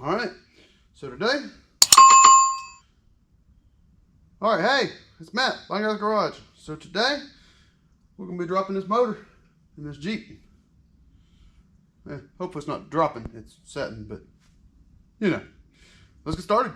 All right, so today, all right, hey, it's Matt, BlindGuysGarage. So today, we're gonna be dropping this motor in this Jeep. Hopefully it's not dropping, it's setting, but you know, let's get started.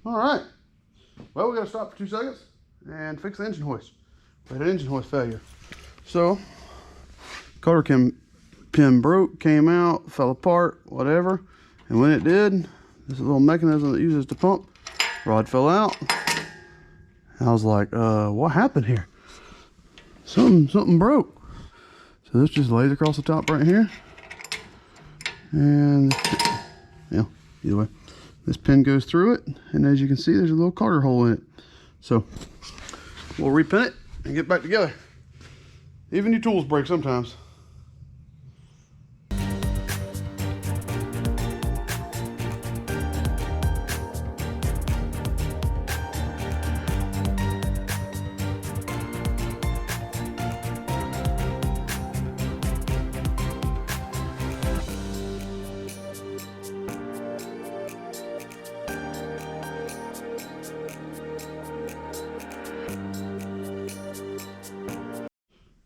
All right, well, we gotta stop for 2 seconds and fix the engine hoist. We had an engine hoist failure. So, cotter pin broke, came out, fell apart, whatever. And when it did, this little mechanism that uses to pump, rod fell out. And I was like, what happened here? Something broke. So this just lays across the top right here. And, yeah, either way. This pin goes through it, and as you can see, there's a little cotter hole in it. So we'll repin it and get back together. Even your tools break sometimes.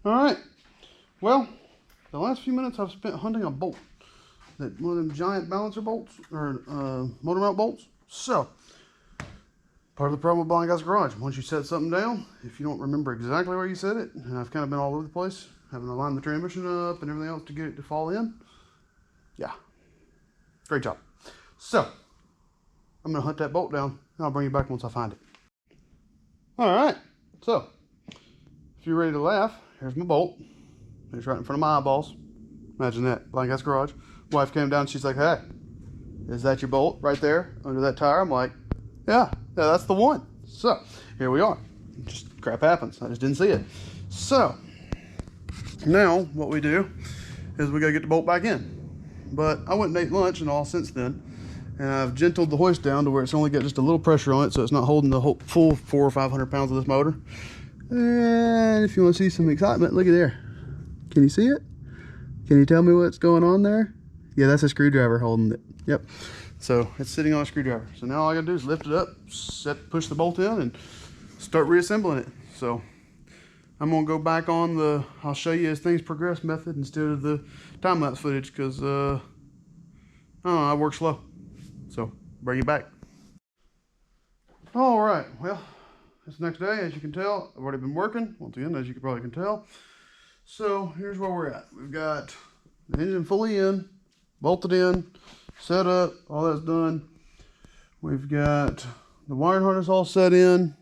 All right, well, the last few minutes I've spent hunting a bolt, one of them giant balancer bolts, or motor mount bolts. So, part of the problem with BlindGuysGarage, once you set something down, if you don't remember exactly where you set it, and I've kind of been all over the place, having to line the transmission up and everything else to get it to fall in, yeah, great job. So, I'm going to hunt that bolt down, and I'll bring you back once I find it. All right, so, if you're ready to laugh, here's my bolt. It's right in front of my eyeballs. Imagine that, BlindGuysGarage. Wife came down, she's like, hey, is that your bolt right there under that tire? I'm like, yeah, that's the one. So, here we are. Just crap happens. I just didn't see it. So, now what we do is we gotta get the bolt back in. But I went and ate lunch and all since then. And I've gentled the hoist down to where it's only got just a little pressure on it, so it's not holding the whole full 400 or 500 pounds of this motor. And if you want to see some excitement, look at there. Can you see it? Can you tell me what's going on there? Yeah, that's a screwdriver holding it. Yep. So it's sitting on a screwdriver. So now all I gotta do is lift it up, push the bolt in, and start reassembling it. So I'm gonna go back on the I'll show you as things progress method instead of the time-lapse footage, because I don't know, I work slow. So bring it back. All right, well, it's the next day. As you can tell, I've already been working, once again, as you probably can tell. So here's where we're at. We've got the engine fully in, bolted in, set up, all that's done. We've got the wiring harness all set in.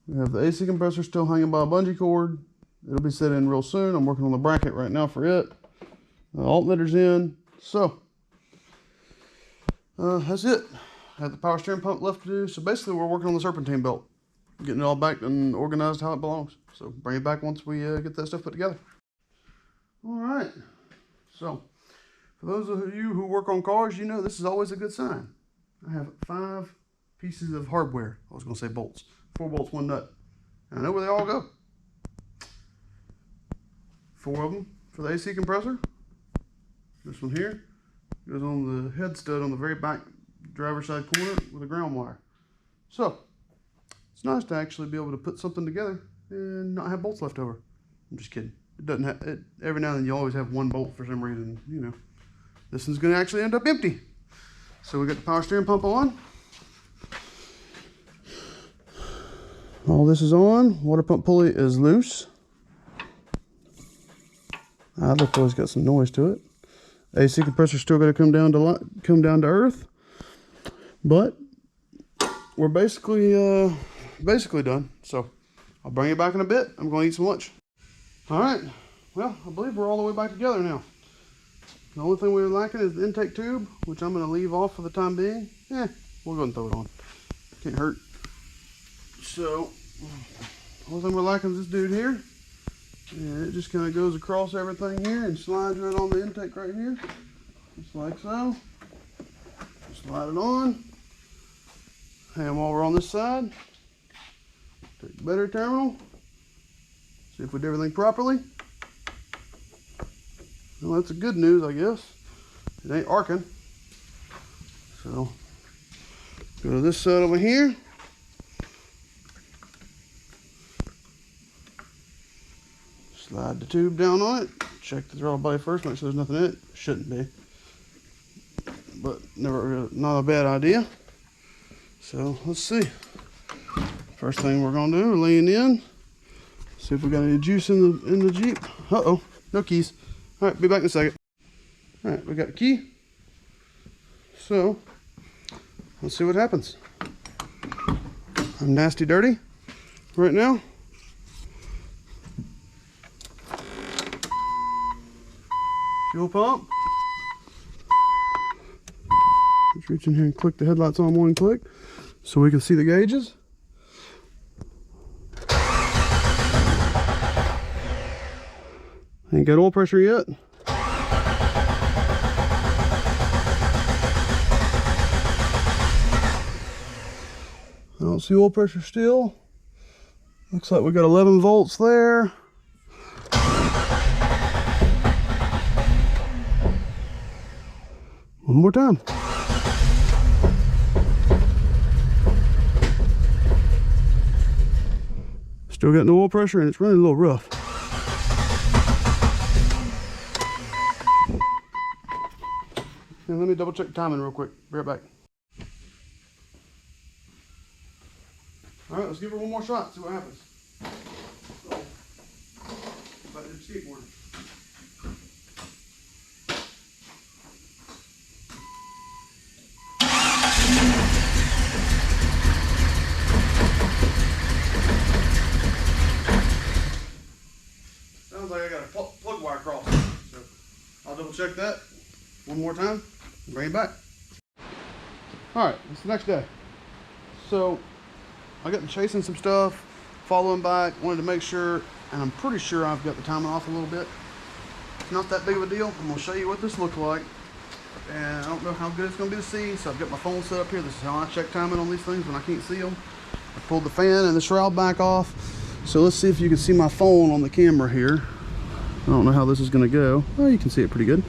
We have the AC compressor still hanging by a bungee cord. It'll be set in real soon. I'm working on the bracket right now for it. The alternators in. So that's it. I have the power steering pump left to do. So basically we're working on the serpentine belt, getting it all back and organized how it belongs. So bring it back once we get that stuff put together. All right. So for those of you who work on cars, you know this is always a good sign. I have 5 pieces of hardware. I was going to say bolts. 4 bolts, 1 nut. And I know where they all go. 4 of them for the AC compressor. This one here goes on the head stud on the very back driver's side corner with a ground wire. So it's nice to actually be able to put something together and not have bolts left over. I'm just kidding. It doesn't have it. Every now and then you always have 1 bolt for some reason. You know, this one's going to actually end up empty. So we got the power steering pump on. All this is on. Water pump pulley is loose. The pulley's got some noise to it. AC compressor still got to come down to earth. But we're basically done. So I'll bring you back in a bit. I'm going to eat some lunch. All right, well, I believe we're all the way back together now. The only thing we're lacking is the intake tube, which I'm going to leave off for the time being. We'll go ahead and throw it on. Can't hurt. So, the only thing we're lacking is this dude here. And it just kind of goes across everything here and slides right on the intake right here. Just like so. Slide it on. And while we're on this side, take the battery terminal. See if we did everything properly. Well, that's the good news, I guess. It ain't arcing. So, go to this side over here. Slide the tube down on it. Check the throttle body first, make sure there's nothing in it. Shouldn't be. But not a bad idea. So, let's see. First thing we're going to do, we're leaning in. See if we got any juice in the Jeep. Uh-oh, no keys. All right, be back in a second. All right, we got the key. So, let's see what happens. I'm nasty dirty right now. Fuel pump. Let's reach in here and click the headlights on one click so we can see the gauges. Ain't got oil pressure yet. I don't see oil pressure still. Looks like we got 11 volts there. One more time. Still got no oil pressure and it's running a little rough. And let me double check the timing real quick. Be right back. All right, let's give her one more shot, see what happens. About to skateboard. Sounds like I got a plug wire cross. So I'll double check that one more time and bring it back. All right, it's the next day. So I got to chasing some stuff, following back, wanted to make sure, and I'm pretty sure I've got the timing off a little bit. It's not that big of a deal. I'm going to show you what this looks like. And I don't know how good it's going to be to see, so I've got my phone set up here. This is how I check timing on these things when I can't see them. I pulled the fan and the shroud back off. So let's see if you can see my phone on the camera here. I don't know how this is going to go. Well, you can see it pretty good.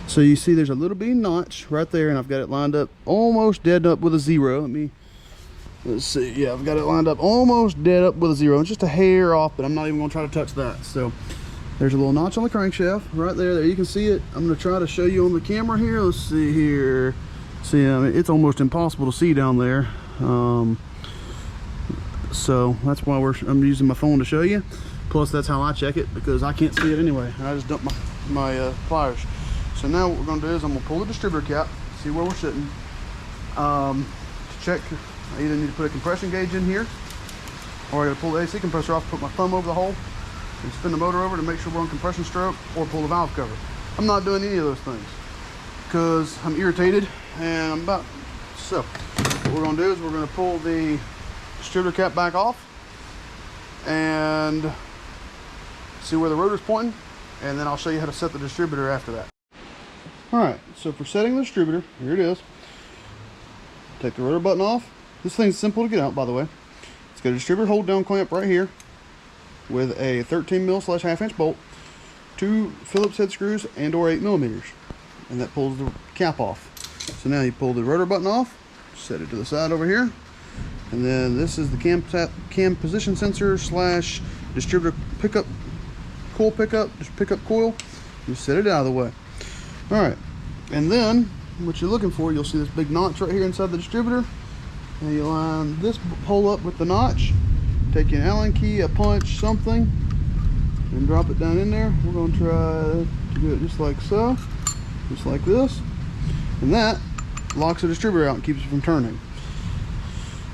So you see there's a little bitty notch right there, and I've got it lined up almost dead up with a 0. Let's see. Yeah, I've got it lined up almost dead up with a 0. It's just a hair off, but I'm not even going to try to touch that. So there's a little notch on the crankshaft right there. There you can see it. I'm going to try to show you on the camera here. Let's see here. See, I mean, it's almost impossible to see down there. So that's why I'm using my phone to show you. Plus, that's how I check it, because I can't see it anyway. I just dump my pliers. So now what we're going to do is I'm going to pull the distributor cap, see where we're sitting. To check, I either need to put a compression gauge in here, or I got to pull the AC compressor off, put my thumb over the hole, and spin the motor over to make sure we're on compression stroke, or pull the valve cover. I'm not doing any of those things because I'm irritated and I'm about. So what we're going to do is we're going to pull the distributor cap back off and see where the rotor's pointing, and then I'll show you how to set the distributor after that. Alright, so for setting the distributor, here it is. Take the rotor button off. This thing's simple to get out, by the way. It's got a distributor hold down clamp right here with a 13mm/1/2" bolt, 2 Phillips head screws and or 8mm, and that pulls the cap off. So now you pull the rotor button off, set it to the side over here, and then this is the cam position sensor / distributor pickup coil. You set it out of the way. Alright, and then what you're looking for, you'll see this big notch right here inside the distributor, and you line this hole up with the notch. Take an Allen key, a punch, something, and drop it down in there. We're going to try to do it just like so, just like this, and that locks the distributor out and keeps it from turning.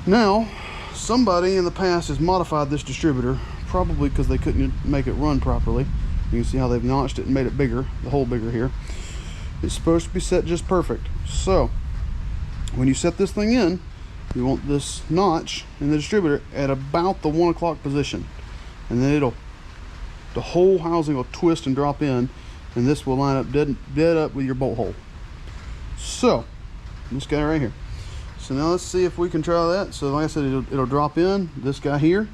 Now, somebody in the past has modified this distributor, probably because they couldn't make it run properly, You can see how they've notched it and made it bigger, the hole bigger here. It's supposed to be set just perfect. So when you set this thing in, you want this notch in the distributor at about the 1 o'clock position, and then the whole housing will twist and drop in, and this will line up dead up with your bolt hole. So this guy right here. So now let's see if we can try that. So like I said, it'll drop in. This guy here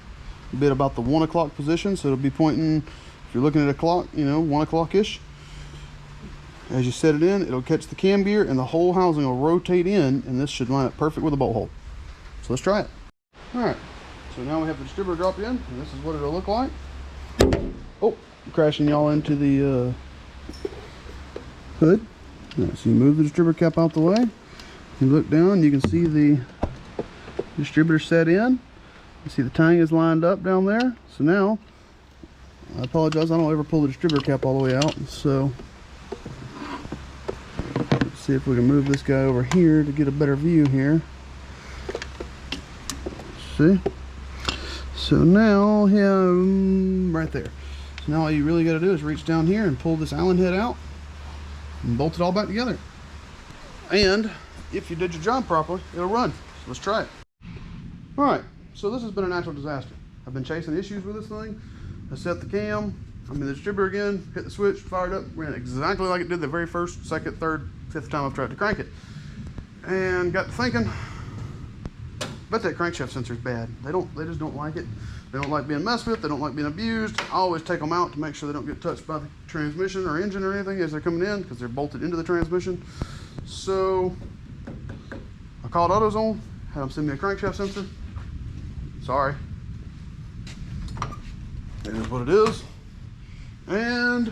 will be at about the 1 o'clock position, so it'll be pointing, if you're looking at a clock, 1 o'clock ish. As you set it in, it'll catch the cam gear and the whole housing will rotate in, and this should line up perfect with the bolt hole. So let's try it. Alright, so now we have the distributor dropped in, and this is what it'll look like. Oh, crashing y'all into the hood. Right, so you move the distributor cap out the way. You look down, you can see the distributor set in. You see the tang is lined up down there. So now, I apologize, I don't ever pull the distributor cap all the way out. So let's see if we can move this guy over here to get a better view here. See? So now, right there. So now all you really got to do is reach down here and pull this Allen head out and bolt it all back together. And if you did your job properly, it'll run. So let's try it. All right, so this has been a natural disaster. I've been chasing issues with this thing. I set the cam, I'm in the distributor again, hit the switch, fired up, ran exactly like it did the very first, second, third, fifth time I've tried to crank it. And got to thinking, but that crankshaft sensor is bad. They just don't like it. They don't like being messed with. They don't like being abused. I always take them out to make sure they don't get touched by the transmission or engine or anything as they're coming in, because they're bolted into the transmission. So I called AutoZone, had them send me a crankshaft sensor. Sorry. It is what it is. And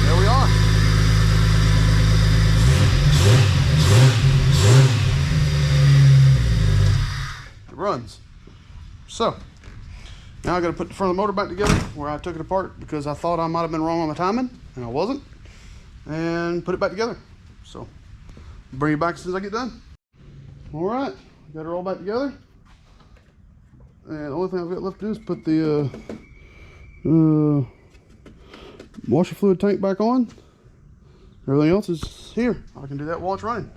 there we are. It runs. So now I got to put the front of the motor back together where I took it apart because I thought I might have been wrong on the timing, and I wasn't, and put it back together. So bring it back as soon as I get done. All right, got it all back together, and the only thing I've got left to do is put the washer fluid tank back on. Everything else is here. I can do that while it's running.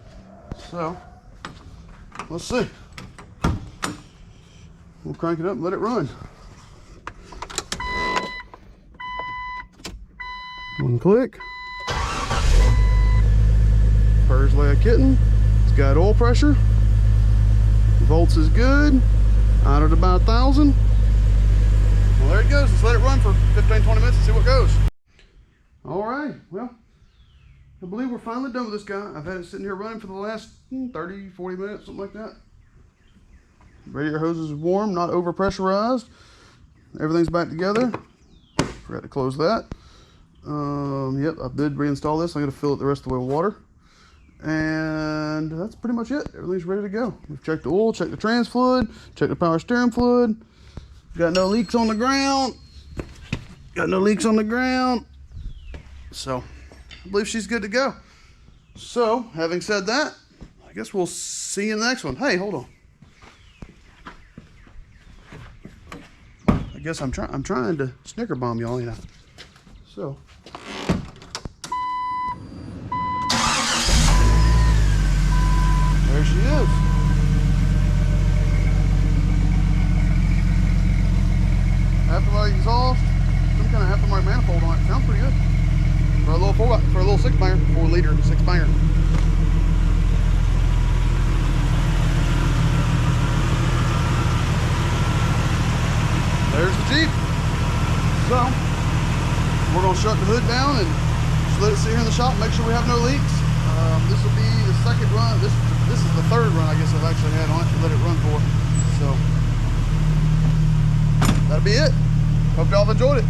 So let's see. We'll crank it up and let it run. One click. Purrs like a kitten. It's got oil pressure. Volts is good. Out at about 1,000. Well, there it goes. Let's let it run for 15-20 minutes and see what goes. All right. Well, I believe we're finally done with this guy. I've had it sitting here running for the last 30-40 minutes, something like that. Radiator hose is warm, not over pressurized. Everything's back together. Forgot to close that. Yep, I did reinstall this. I'm going to fill it the rest of the way with water. And that's pretty much it. Everything's ready to go. We've checked the oil, checked the trans fluid, checked the power steering fluid. Got no leaks on the ground. Got no leaks on the ground. So I believe she's good to go. So having said that, I guess we'll see you in the next one. Hey, hold on. I guess I'm trying to snicker bomb y'all, you know. So there she is. Aftermarket exhaust, some kind of aftermarket manifold on it. Sounds pretty good for a little 6-banger, 4-liter 6-banger. There's the Jeep. So we're gonna shut the hood down and just let it sit here in the shop, make sure we have no leaks. This will be the second run. This is the third run I guess I've actually had on it to let it run for. So that'll be it. Hope y'all have enjoyed it.